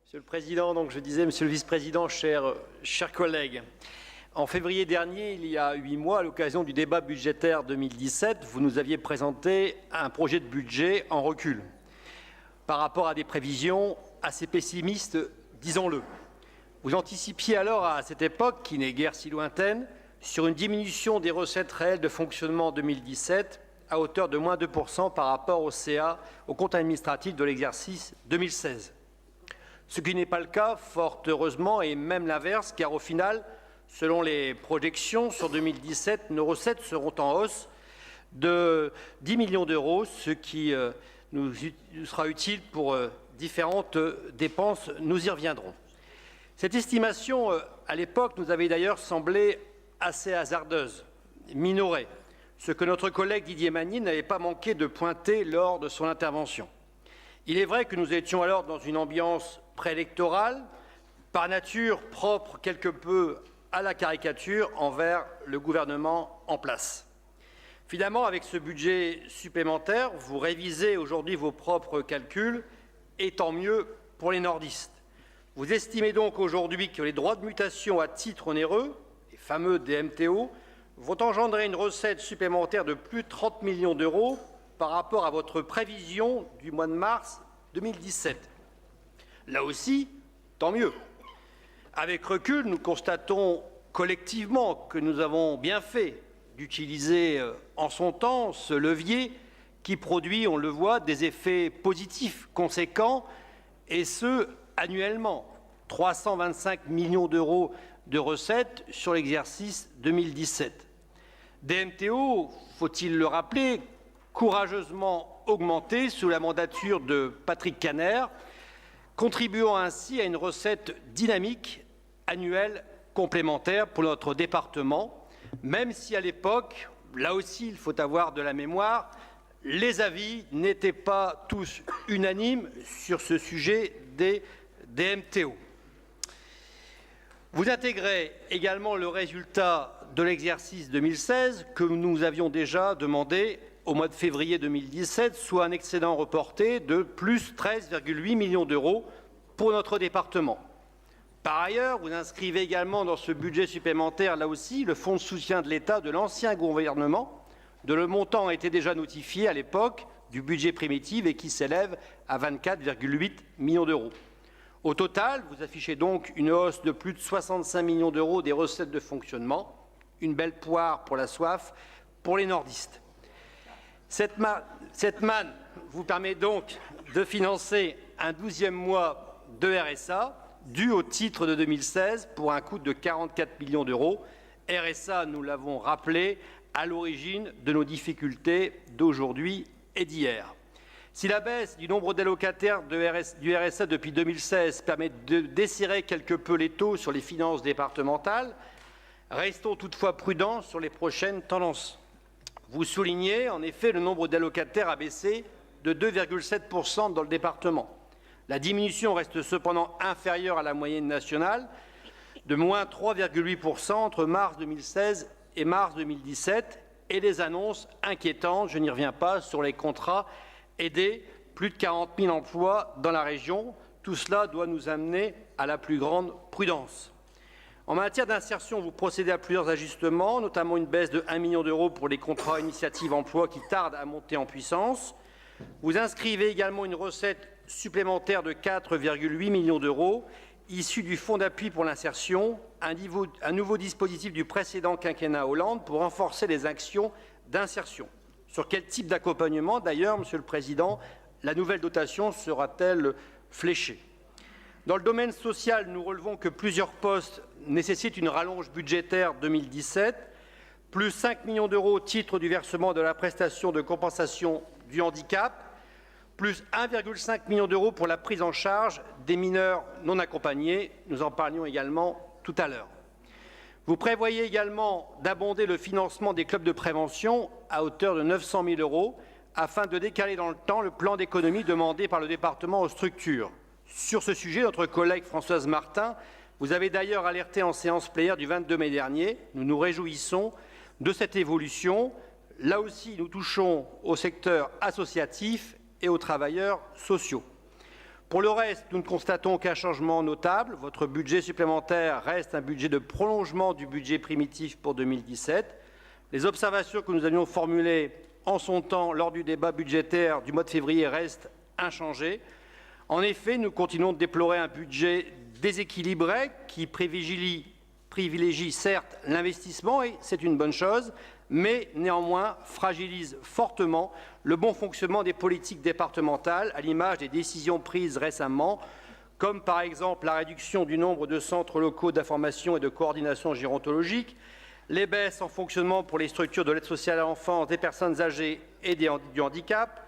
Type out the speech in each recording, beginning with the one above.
Monsieur le Président, donc je disais, Monsieur le Vice-président, chers collègues, en février dernier, il y a 8 mois, à l'occasion du débat budgétaire 2017, vous nous aviez présenté un projet de budget en recul par rapport à des prévisions assez pessimistes, disons-le. Vous anticipiez alors à cette époque, qui n'est guère si lointaine, sur une diminution des recettes réelles de fonctionnement en 2017 à hauteur de moins 2% par rapport au CA, au compte administratif de l'exercice 2016. Ce qui n'est pas le cas, fort heureusement, et même l'inverse, car au final, selon les projections sur 2017, nos recettes seront en hausse de 10 millions d'euros, ce qui nous sera utile pour différentes dépenses. Nous y reviendrons. Cette estimation, à l'époque, nous avait d'ailleurs semblé assez hasardeuse, minorée, ce que notre collègue Didier Magny n'avait pas manqué de pointer lors de son intervention. Il est vrai que nous étions alors dans une ambiance préélectorale, par nature propre quelque peu à la caricature envers le gouvernement en place. Finalement, avec ce budget supplémentaire, vous révisez aujourd'hui vos propres calculs, et tant mieux pour les nordistes. Vous estimez donc aujourd'hui que les droits de mutation à titre onéreux, les fameux DMTO, vont engendrer une recette supplémentaire de plus de 30 millions d'euros par rapport à votre prévision du mois de mars 2017. Là aussi, tant mieux. Avec recul, nous constatons collectivement que nous avons bien fait d'utiliser en son temps ce levier qui produit, on le voit, des effets positifs conséquents, et ce, annuellement. 325 millions d'euros de recettes sur l'exercice 2017. DMTO, faut-il le rappeler, courageusement augmenté sous la mandature de Patrick Kanner, contribuant ainsi à une recette dynamique annuelle complémentaire pour notre département, même si à l'époque, là aussi il faut avoir de la mémoire, les avis n'étaient pas tous unanimes sur ce sujet des DMTO. Vous intégrez également le résultat de l'exercice 2016 que nous avions déjà demandé au mois de février 2017, soit un excédent reporté de plus 13,8 millions d'euros pour notre département. Par ailleurs, vous inscrivez également dans ce budget supplémentaire, là aussi, le fonds de soutien de l'État de l'ancien gouvernement, dont le montant a été déjà notifié à l'époque du budget primitif et qui s'élève à 24,8 millions d'euros. Au total, vous affichez donc une hausse de plus de 65 millions d'euros des recettes de fonctionnement, une belle poire pour la soif pour les nordistes. Cette manne vous permet donc de financer un 12e mois de RSA dû au titre de 2016 pour un coût de 44 millions d'euros. RSA, nous l'avons rappelé, à l'origine de nos difficultés d'aujourd'hui et d'hier. Si la baisse du nombre d'allocataires du RSA depuis 2016 permet de desserrer quelque peu les taux sur les finances départementales, restons toutefois prudents sur les prochaines tendances. Vous soulignez, en effet, le nombre d'allocataires a baissé de 2,7% dans le département. La diminution reste cependant inférieure à la moyenne nationale de moins 3,8% entre mars 2016 et mars 2017, et les annonces inquiétantes, je n'y reviens pas, sur les contrats aidés, plus de 40 000 emplois dans la région. Tout cela doit nous amener à la plus grande prudence. En matière d'insertion, vous procédez à plusieurs ajustements, notamment une baisse de 1 million d'euros pour les contrats initiative emploi qui tardent à monter en puissance. Vous inscrivez également une recette supplémentaire de 4,8 millions d'euros issue du Fonds d'appui pour l'insertion, un nouveau dispositif du précédent quinquennat Hollande pour renforcer les actions d'insertion. Sur quel type d'accompagnement, d'ailleurs, Monsieur le Président, la nouvelle dotation sera-t-elle fléchée? Dans le domaine social, nous relevons que plusieurs postes nécessitent une rallonge budgétaire 2017, plus 5 millions d'euros au titre du versement de la prestation de compensation du handicap, plus 1,5 million d'euros pour la prise en charge des mineurs non accompagnés. Nous en parlions également tout à l'heure. Vous prévoyez également d'abonder le financement des clubs de prévention à hauteur de 900 000 euros afin de décaler dans le temps le plan d'économie demandé par le département aux structures. Sur ce sujet, notre collègue Françoise Martin vous avez d'ailleurs alerté en séance plénière du 22 mai dernier. Nous nous réjouissons de cette évolution. Là aussi, nous touchons au secteur associatif et aux travailleurs sociaux. Pour le reste, nous ne constatons aucun changement notable. Votre budget supplémentaire reste un budget de prolongement du budget primitif pour 2017. Les observations que nous avions formulées en son temps lors du débat budgétaire du mois de février restent inchangées. En effet, nous continuons de déplorer un budget déséquilibré qui privilégie certes l'investissement, et c'est une bonne chose, mais néanmoins fragilise fortement le bon fonctionnement des politiques départementales, à l'image des décisions prises récemment, comme par exemple la réduction du nombre de centres locaux d'information et de coordination gérontologique, les baisses en fonctionnement pour les structures de l'aide sociale à l'enfance, des personnes âgées et du handicap,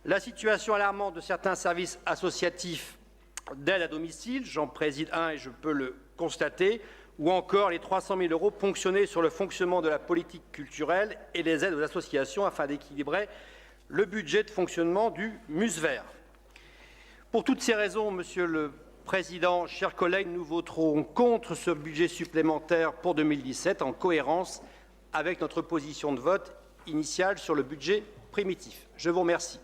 la situation alarmante de certains services associatifs d'aide à domicile, j'en préside un et je peux le constater, ou encore les 300 000 € ponctionnés sur le fonctionnement de la politique culturelle et les aides aux associations afin d'équilibrer le budget de fonctionnement du MUSVER. Pour toutes ces raisons, Monsieur le Président, chers collègues, nous voterons contre ce budget supplémentaire pour 2017 en cohérence avec notre position de vote initiale sur le budget primitif. Je vous remercie.